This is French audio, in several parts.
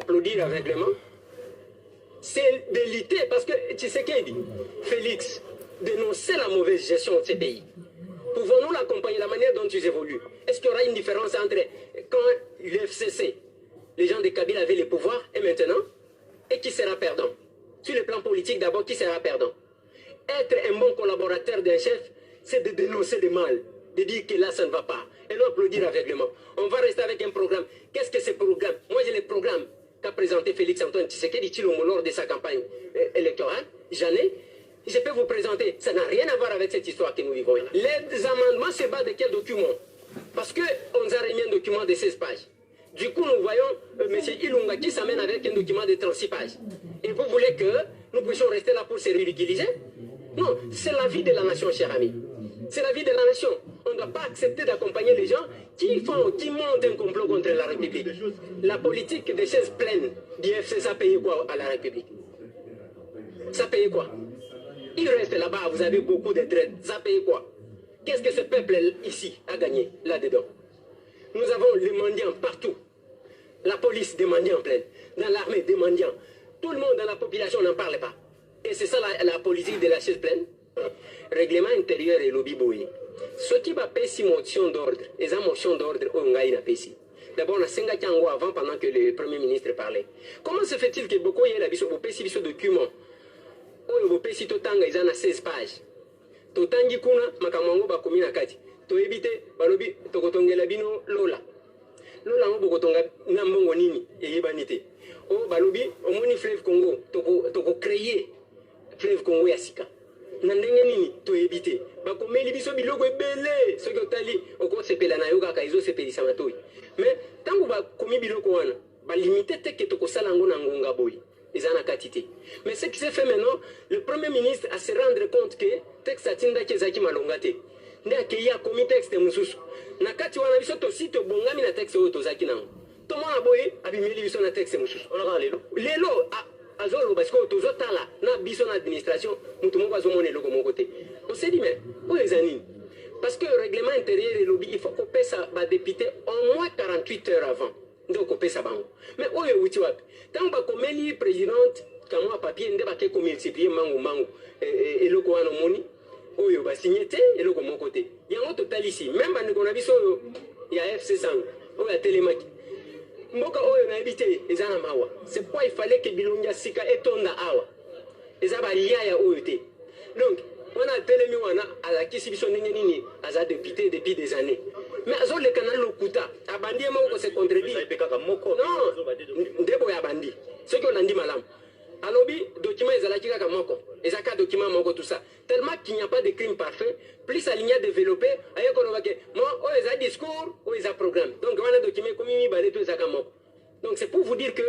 applaudir aveuglément, c'est de lutter, parce que tu sais qu'il dit, Félix, dénoncer la mauvaise gestion de ces pays. Pouvons-nous l'accompagner, la manière dont ils évoluent? Est-ce qu'il y aura une différence entre quand l'UFCC, les gens de Kabila avaient le pouvoir, et maintenant, et qui sera perdant? Sur le plan politique, d'abord, qui sera perdant? Être un bon collaborateur d'un chef, c'est de dénoncer le mal, de dire que là, ça ne va pas, et non applaudir aveuglément. On va rester avec un programme. Qu'est-ce que ce programme? Moi, j'ai le programme qu'a présenté Félix-Antoine Tshisekedi Tshilombo lors de sa campagne électorale. J'en ai. Je peux vous présenter. Ça n'a rien à voir avec cette histoire que nous vivons. Les amendements se basent de quel document? Parce qu'on nous a remis un document de 16 pages. Du coup, nous voyons M. Ilunga qui s'amène avec un document de 36 pages. Et vous voulez que nous puissions rester là pour se ridiculiser? Non, c'est la vie de la nation, cher ami. C'est la vie de la nation. On ne doit pas accepter d'accompagner les gens qui montent un complot contre la République. La politique des chaises pleines d'IFC, ça paye quoi à la République? Ça paye quoi? Il reste là-bas, vous avez beaucoup de traites. Ça paye quoi? Qu'est-ce que ce peuple ici a gagné là-dedans? Nous avons les mendiants partout. La police des mendiants pleine. Dans l'armée des mendiants. Tout le monde dans la population n'en parle pas. Et c'est ça la politique de la chaise pleine. Règlement intérieur et lobby boy. Ce qui va payer si motion d'ordre, les motions d'ordre, on a une APC. D'abord, on a 5 ans avant, pendant que le Premier ministre parlait. Comment se fait-il que beaucoup y a des documents? Vous payez si totanga, ils en a 16 pages. Totangi kuna, makamango bakomi na kati. To ebite, balobi, tokotongela bino lola. Lola ngo bokotonga nambongo nini, eyebanite. O balobi, omoni fleuve Congo, toko créer fleuve Congo ya sika. Nandenge nini, to ebite. Bakomeli biso biloko ebele, soki otali, oko sepela na yo kaka, izo sepelisa matoi. Mais, tango bakomi biloko wana, balimite teke toko salango na ngonga boy. Mais ce qui s'est fait maintenant, le Premier ministre a se rendre compte que le texte a été malongate. Il a commis texte mususu. Nakati wana biso to site bongami na texte oyo tozaki nango. To mona boye abimeli biso na texte mususu. Ona lelo. Lelo azolo parce que tozotala na biso na administration mutu moko azomona eloko moko te. On s'est dit mais où les anines? Parce que le règlement intérieur et lobby, il faut qu'on paie ça ba député au moins 48 heures avant. Donc on paie ça bango. Mais où est outi wapi? Tant que comme présidente, quand moi papier ne va pas multiplier mango et le quoi non moni, oyo va signer et le mon côté. Il y a un total ici. Même quand on a vu ça, il y a FC100, il y a Télémac. Mboka oyo na habité les anamawa. C'est pourquoi il fallait que Bilonga Sika etonda awa. Les abalia ya oyote. Donc on a télémi wana à la kisibiso nini à député depuis des années. Mais azol le canal lokuta abandi moko se contredit. Non, ndebo ya bandi. Ce que on dit malam. Alobi document ezalaki kaka moko. Ezaka document moko tout ça. Tellement qu'il n'y a pas de crime parfait, plus la ligne a développé, ayo kono bake. Moi o eza discours, o eza programme. Donc on a document comme mi balé tout ezaka moko. Donc c'est pour vous dire que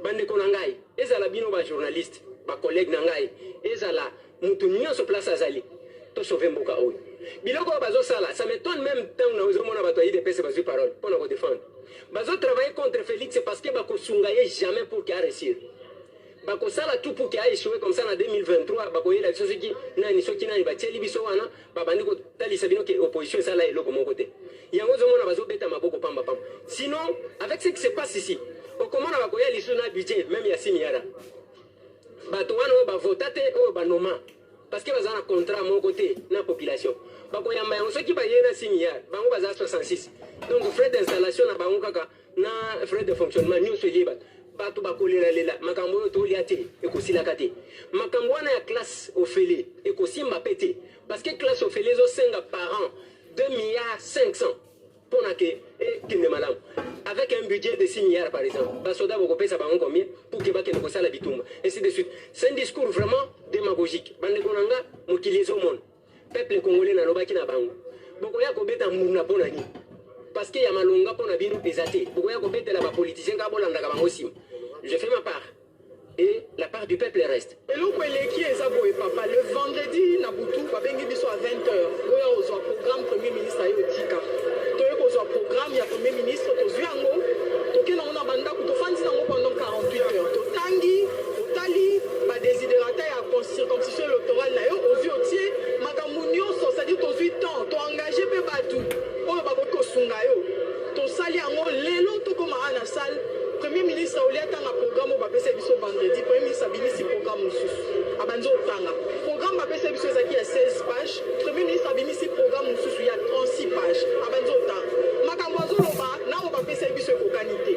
bande konangai, ezala bino ba journaliste, ba collègue nangai, ezala mutu nyonso place azali. To sauver mboka oyo. Biloko bazo sala, ça m'étonne même tant na ozomona batoyi de pese bazo parole pour nous défendre. Bazo travailler contre Félix c'est parce que bako sungaye jamais pour qu'il réussir. Bako sala tout pour qu'il ait échoué comme ça en 2023, bako yela soki nani batieli biso wana, babandi ko tali sabino que opposition sala eloko mon côté. Yango zomona bazo beta maboko pamba. Sinon avec ce qui se passe ici, au comment bako yeli sur na budget même ya 6 milliards. Bato wana ba votate o ba noma. Parce que vous avez un contrat à mon côté, dans la population. Parce qu'il y a ceux qui payent 6 milliards, ils ont 66. Donc, frais d'installation, frais de fonctionnement, nous sommes libres. Bato bakoli la lela, makambo to liate, ekosi la kate. Makambo na classe Ophélie, ekosi mbapete. Parce que classe Ophélie, zo 5 par an, 2 milliards 500. Pour que madame. Avec un budget de 6 milliards par exemple. Basoda vous coupez ça par combien pour que vous ne la bitumba. Ainsi de suite. C'est un discours vraiment démagogique. Bande konanga mokili au monde. Peuple congolais na lobaki na bango. Boko ya kobeta muna pona ni. Parce que ya malonga pona bino ezate. Boko ya kobeta la politicien ka bolanda ka bango sim. Je fais ma part. Et la part du peuple reste. Et l'autre qui est Zaboé Papa, le vendredi, Nabutu, Babengi Biso à 20h. Il y a un programme Premier ministre à Yotika. Il y a un programme, il y a Premier ministre, il y a un pendant 48 heures. Tangi, Tali, désidérateur à la circonscription électorale, aux yeux, Makamunio, c'est-à-dire aux 8 ans, tu as engagé Bebatu, on va Sungayo, tu as sali en haut, l'élo, tu as comme à la salle, Premier ministre, au lieu de vendredi premier ministre abimisi programme mosusu abanzi otanga programme bapesa biso ezalaki ya 16 pages premier ministre abimisi programme mosusu ya 36 pages abanzi otanga makambo azoloba nao bapesa biso ekokani te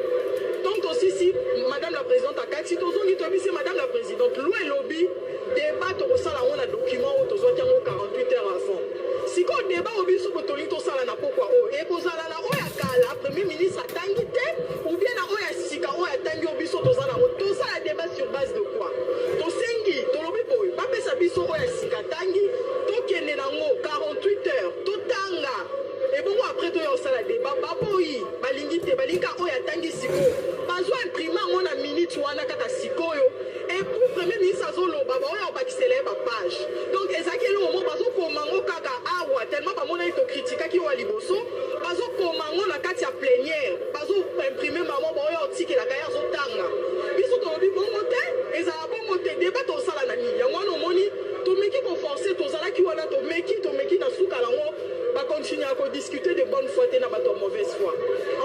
donc aussi si madame la présidente akati tozongi toyebisi madame la présidente loi elobi débat tokosala yango na document oyo tozwaki yango 48 heures avant sikoyo débat oyo biso botolingi tosala na pokwa oyo ekozala na oyo ya kala premier ministre atangi te ou bien na oyo ya sika oyo atangi oyo biso toza nango tosala débat sur base de quoi tosengi tolobi boye bapesa biso oyo ya sika atangi tokende nango 48 heures totanga ebongo après toya osala débat baboyi balingi te balingi oyo atangi sikoyo bazwa imprime yango na minute wana kaka sikoyo epuis premier ministre azoloba baoyo bakisela ye bapage donc ezalaki eloko mo bazokoma ngo kaka awa tellement bamonaki tokritikaki oyo ya liboso bazokoma ngo na kati ya plénière bazoimprime bango baoyo otikelaka ye azotanga biso tolobi bongo te ezala bongo te débat tosala na nini yango wana omoni tomeki koforce tozalaki wana tomeki na suka nango bakontinue à discuter de bonne foi et de mauvaise foi.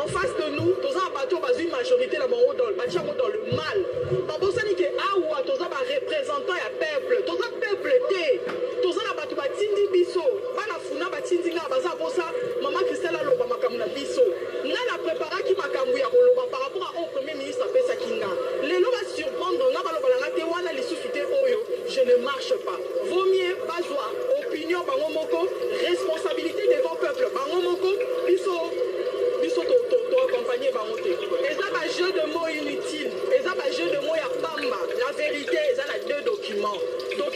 En face de nous, tous les bateaux basent une majorité dans le mal. Babosani que awa tous les représentants et peuple, tous les peuple té, tous les bateaux batindi biso, bana funa batindi nga baza bosa, maman Christelle a loba makamuna biso. Nga la prépara qui makamu ya koloba par rapport au premier ministre pesa kinga. Les loba surprendre nga baloba la te wana li susute oyo, je ne marche pas. Vaut mieux bazwa opinion bango moko, responsabilité devant peuple bango moko biso to accompagner bango te eza ba jeu de mots inutile eza ba jeu de mots ya pamba la vérité eza na deux documents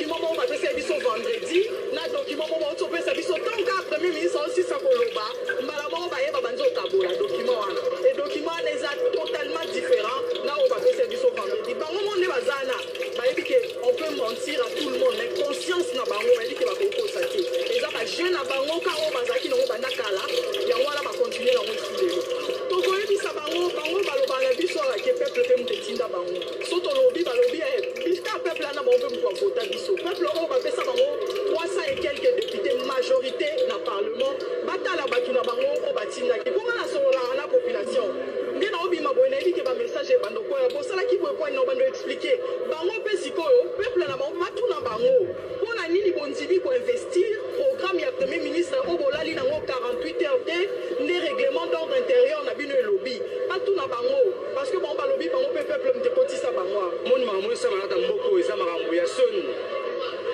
moko bapesa biso vendredi na document moko bapesa biso tonka premier ministre aussi sa koloba mbala moko bayeba banzo tabola document wana et document wana eza totalement différent na oyo bapesa biso vendredi bango monde bazana bayebi ke on peut mentir à tout le monde mais conscience na bango bayebi ke bakokosa te eza ba jeu na bango ka oyo bazalaki nango bandakala yango wana bakontinue nango silelo tokoyebisa bango baloba na biso ke peuple mpe moto etinda bango so tolobi balobi biska peuple wana bango mpe moto avota biso peuple oyo bapesa bango 300 et quelques députés majorité na parlement batala bato na bango oyo batindaki mponga na sololaka na population nde na obima boye nayebi ke bamessage ebandoko oyo bosalaki boye po na bando explike bango mpe sikoyo peuple na bango batuna bango mpo na nini bondimi koinvestir programme ya premier ministre oyo bolali nango 48 heures te nde règlement d'ordre intérieur na bino elobi batuna bango parce que bango balobi bango mpe peuple mte kotisa bango moni makambo esamaka ata mboko eza makambo ya soni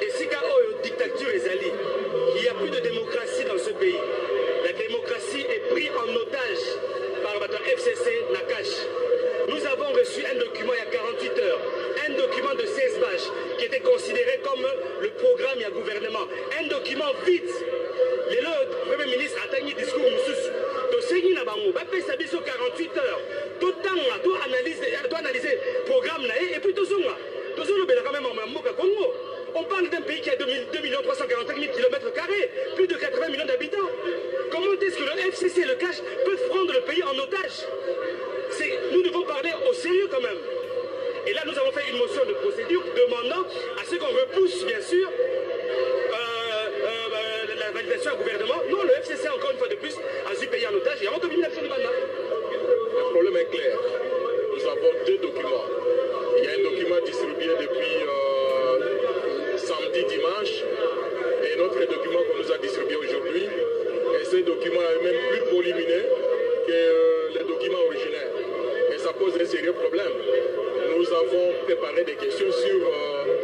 esika oyo dictature ezali il y a plus de démocratie dans ce pays la démocratie est prise en otage par bato FCC Nakash. Nous avons reçu un document il y a 48 heures, un document de 16 pages qui était considéré comme le programme du gouvernement, un document vide. Le Premier ministre a tenu discours moussus. Tosengi na bango, bapesa biso 48 heures. Totanga, to analyser le programme et puis tozonga. Tozolo bela quand même en Mboka Congo. On parle d'un pays qui a 2 345 000 km², plus de 80 millions d'habitants. Comment est-ce que le FCC et le CACH peuvent prendre le pays en otage? Nous devons parler au sérieux quand même. Et là, nous avons fait une motion de procédure demandant à ce qu'on repousse, bien sûr, la validation au gouvernement. Non, le FCC, encore une fois de plus, a su payer en otage. Il y a encore une action du mandat. Le problème est clair. Nous avons deux documents. Il y a un document distribué depuis samedi, dimanche, et un autre document qu'on nous a distribué aujourd'hui. Et ce document est même plus volumineux que les documents originaires. Et ça pose un sérieux problème. Nous avons préparé des questions sur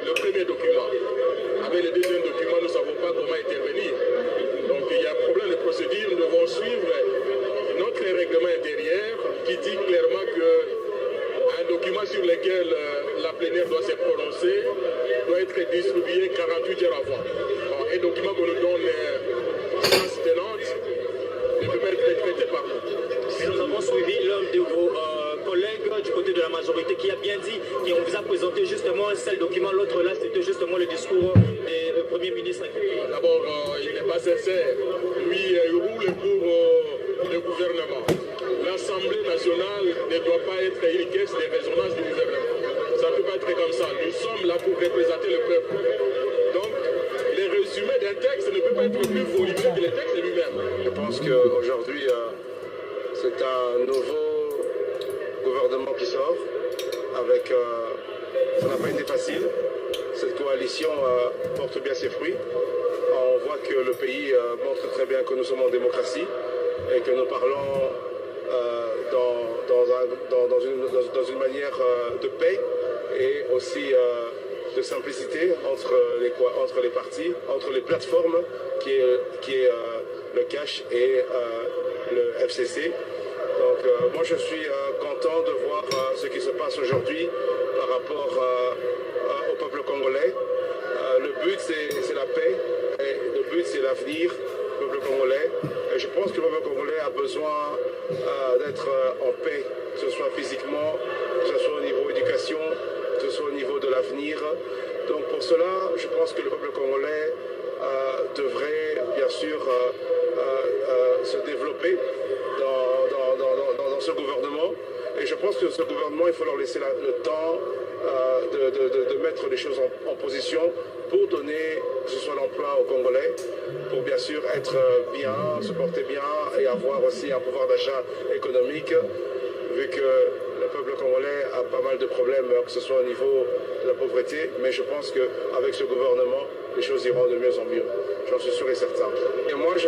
le premier document. Avec le deuxième document, nous ne savons pas comment intervenir. Donc il y a un problème de procédure. Nous devons suivre notre règlement intérieur qui dit clairement qu'un document sur lequel la plénière doit se prononcer doit être distribué 48 heures avant. Alors, un document qu'on nous donne sens tenante ne peut pas être traité par nous. Nous avons suivi l'un de vos collègues du côté de la majorité qui a bien dit qu'on vous a présenté justement un seul document, l'autre là c'était justement le discours du Premier ministre. D'abord, il n'est pas sincère. Lui, il roule pour le gouvernement. L'Assemblée nationale ne doit pas être une caisse de résonance du gouvernement. Ça ne peut pas être comme ça. Nous sommes là pour représenter le peuple. Donc, le résumé d'un texte ne peut pas être plus volumineux que le texte lui-même. Je pense qu'aujourd'hui, c'est un nouveau gouvernement qui sort avec ça n'a pas été facile. Cette coalition porte bien ses fruits. On voit que le pays montre très bien que nous sommes en démocratie et que nous parlons dans une manière de paix et aussi de simplicité entre les partis, entre les plateformes qui est le Cash et le FCC. Donc moi je suis content de voir ce qui se passe aujourd'hui par rapport au peuple congolais. Le but c'est la paix, et le but c'est l'avenir du peuple congolais. Et je pense que le peuple congolais a besoin d'être en paix, que ce soit physiquement, que ce soit au niveau éducation, que ce soit au niveau de l'avenir. Donc pour cela, je pense que le peuple congolais devrait bien sûr se développer dans ce gouvernement. Et je pense que ce gouvernement, il faut leur laisser le temps de mettre les choses en position pour donner, que ce soit l'emploi aux Congolais, pour bien sûr être bien, se porter bien et avoir aussi un pouvoir d'achat économique, vu que le peuple congolais a pas mal de problèmes, que ce soit au niveau de la pauvreté, mais je pense qu'avec ce gouvernement, les choses iront de mieux en mieux. J'en suis sûr et certain. Et moi, je